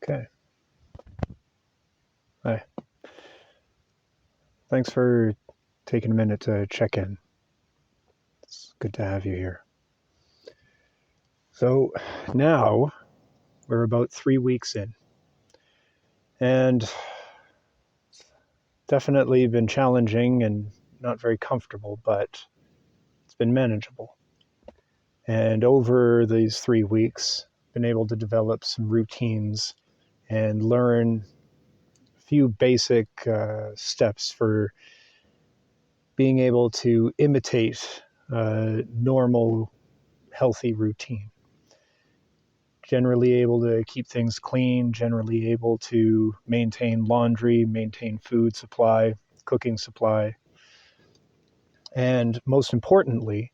Okay. Hi. Thanks for taking a minute to check in. It's good to have you here. So now we're about 3 weeks in, and definitely been challenging and not very comfortable, but it's been manageable. And over these 3 weeks, been able to develop some routines and learn a few basic steps for being able to imitate a normal, healthy routine. Generally able to keep things clean, generally able to maintain laundry, maintain food supply, cooking supply. And most importantly,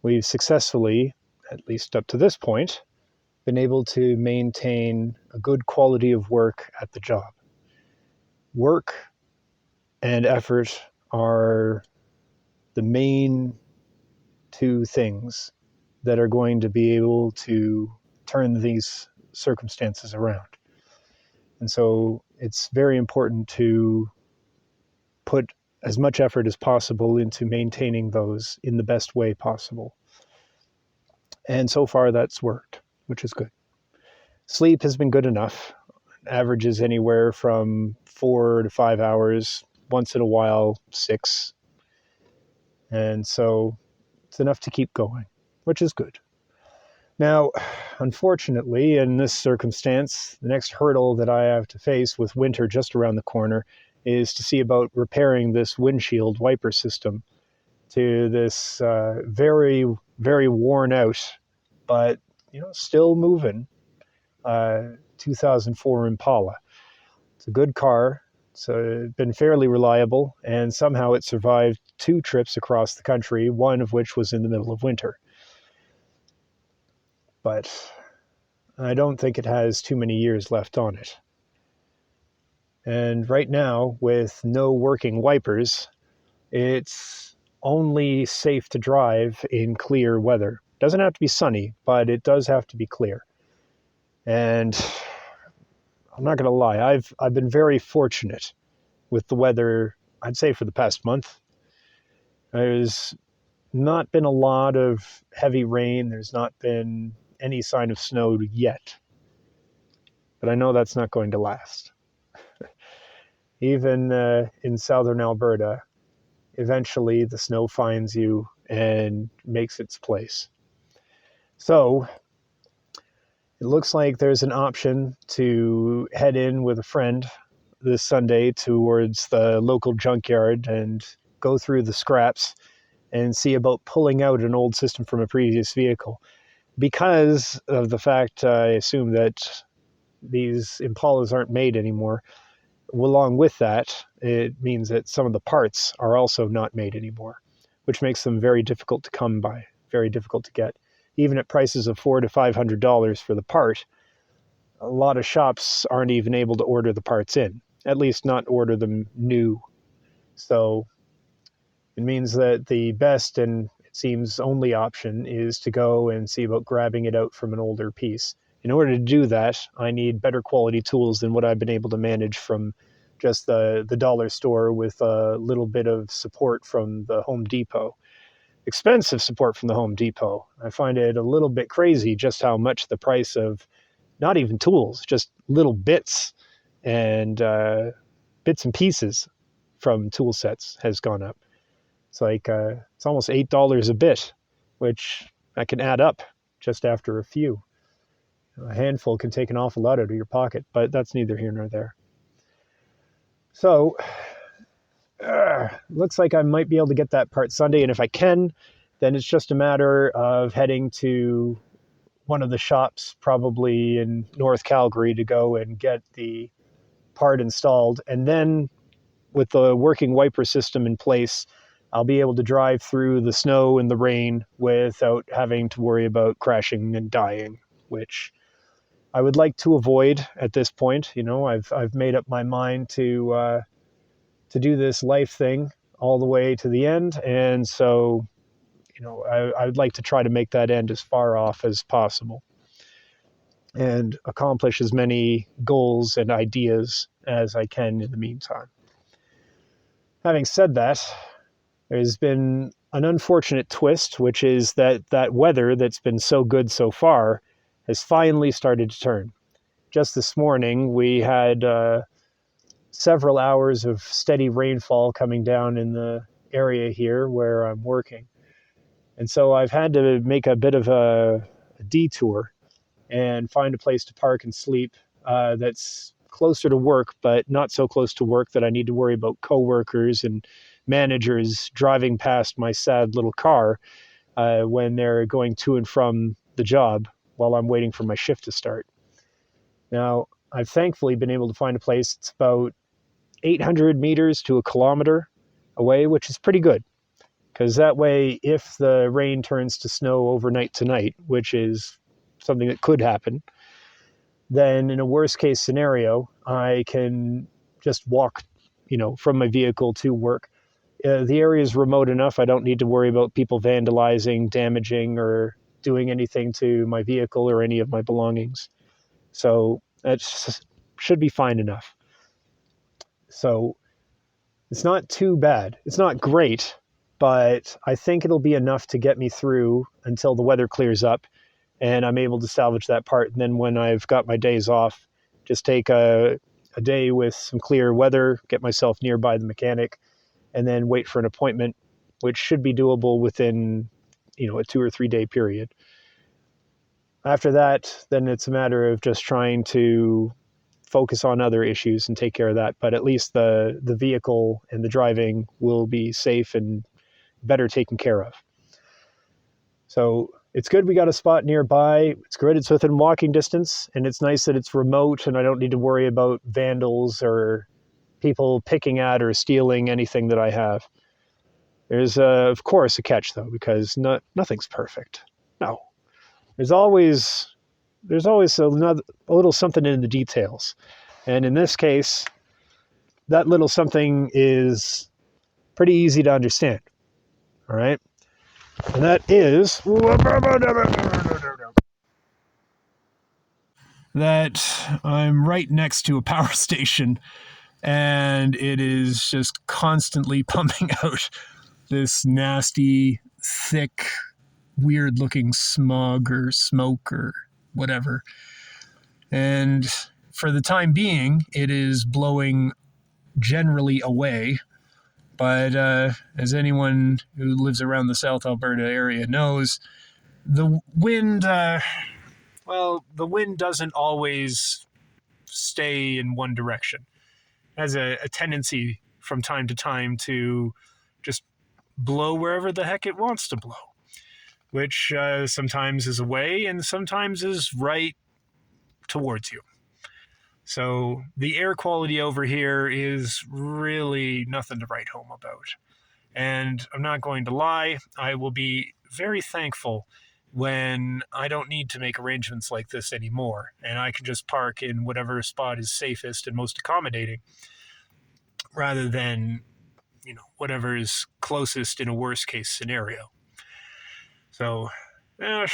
we've successfully, at least up to this point, been able to maintain a good quality of work at the job. Work and effort are the main two things that are going to be able to turn these circumstances around. And so it's very important to put as much effort as possible into maintaining those in the best way possible. And so far that's worked, which is good. Sleep has been good enough. Averages anywhere from 4 to 5 hours, once in a while 6. And so it's enough to keep going, which is good. Now, unfortunately, in this circumstance, the next hurdle that I have to face with winter just around the corner is to see about repairing this windshield wiper system to this very, very worn out, but still moving 2004 Impala. It's a good car. It's been fairly reliable, and somehow it survived 2 trips across the country, one of which was in the middle of winter. But I don't think it has too many years left on it. And right now, with no working wipers, it's only safe to drive in clear weather. Doesn't have to be sunny, but it does have to be clear. And I'm not going to lie, I've been very fortunate with the weather, I'd say for the past month. There's not been a lot of heavy rain. There's not been any sign of snow yet. But I know that's not going to last. Even in southern Alberta, eventually the snow finds you and makes its place. So it looks like there's an option to head in with a friend this Sunday towards the local junkyard and go through the scraps and see about pulling out an old system from a previous vehicle. Because of the fact, I assume, that these Impalas aren't made anymore, along with that, it means that some of the parts are also not made anymore, which makes them very difficult to come by, very difficult to get. Even at prices of $400 to $500 for the part, a lot of shops aren't even able to order the parts in, at least not order them new. So it means that the best and it seems only option is to go and see about grabbing it out from an older piece. In order to do that, I need better quality tools than what I've been able to manage from just the dollar store with a little bit of support from the Home Depot. Expensive support from the Home Depot. I find it a little bit crazy just how much the price of not even tools, just little bits and bits and pieces from tool sets has gone up. It's like it's almost $8 a bit, which I can add up just after a few. A handful can take an awful lot out of your pocket, but that's neither here nor there. So, looks like I might be able to get that part Sunday, and if I can, then it's just a matter of heading to one of the shops, probably in North Calgary, to go and get the part installed. And then, with the working wiper system in place, I'll be able to drive through the snow and the rain without having to worry about crashing and dying, which I would like to avoid at this point. I've made up my mind to do this life thing all the way to the end, and so I would like to try to make that end as far off as possible. and accomplish as many goals and ideas as I can in the meantime. Having said that, there's been an unfortunate twist, which is that that weather that's been so good so far has finally started to turn. Just this morning, we had several hours of steady rainfall coming down in the area here where I'm working. And so I've had to make a bit of a detour and find a place to park and sleep that's closer to work, but not so close to work that I need to worry about coworkers and managers driving past my sad little car when they're going to and from the job while I'm waiting for my shift to start. Now, I've thankfully been able to find a place that's about 800 meters to a kilometer away, which is pretty good. Because that way, if the rain turns to snow overnight tonight, which is something that could happen, then in a worst case scenario, I can just walk, from my vehicle to work. The area is remote enough. I don't need to worry about people vandalizing, damaging, or doing anything to my vehicle or any of my belongings. So that should be fine enough. So it's not too bad. It's not great, but I think it'll be enough to get me through until the weather clears up and I'm able to salvage that part. And then when I've got my days off, just take a day with some clear weather, get myself nearby the mechanic, and then wait for an appointment, which should be doable within, a 2 or 3 day period. After that, then it's a matter of just trying to focus on other issues and take care of that. But at least the vehicle and the driving will be safe and better taken care of. So it's good we got a spot nearby. It's good it's within walking distance, and it's nice that it's remote and I don't need to worry about vandals or people picking at or stealing anything that I have. There's, of course, a catch, though, because nothing's perfect. No. There's always a little something in the details. And in this case, that little something is pretty easy to understand. All right? And that is that I'm right next to a power station and it is just constantly pumping out this nasty, thick, weird looking smog or smoke or whatever. And for the time being, it is blowing generally away. But as anyone who lives around the South Alberta area knows, the wind, the wind doesn't always stay in one direction. It has a tendency from time to time to just blow wherever the heck it wants to blow, which sometimes is away and sometimes is right towards you. So the air quality over here is really nothing to write home about. And I'm not going to lie, I will be very thankful when I don't need to make arrangements like this anymore and I can just park in whatever spot is safest and most accommodating rather than, whatever is closest in a worst case scenario. So, there's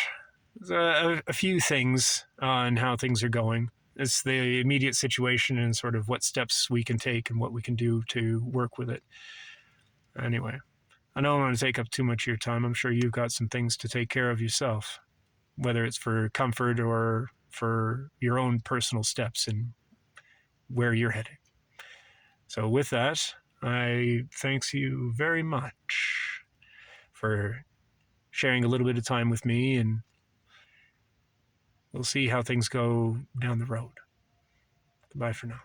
a few things on how things are going. It's the immediate situation and sort of what steps we can take and what we can do to work with it. Anyway, I don't want to take up too much of your time. I'm sure you've got some things to take care of yourself, whether it's for comfort or for your own personal steps and where you're heading. So with that, I thanks you very much for sharing a little bit of time with me, and we'll see how things go down the road. Goodbye for now.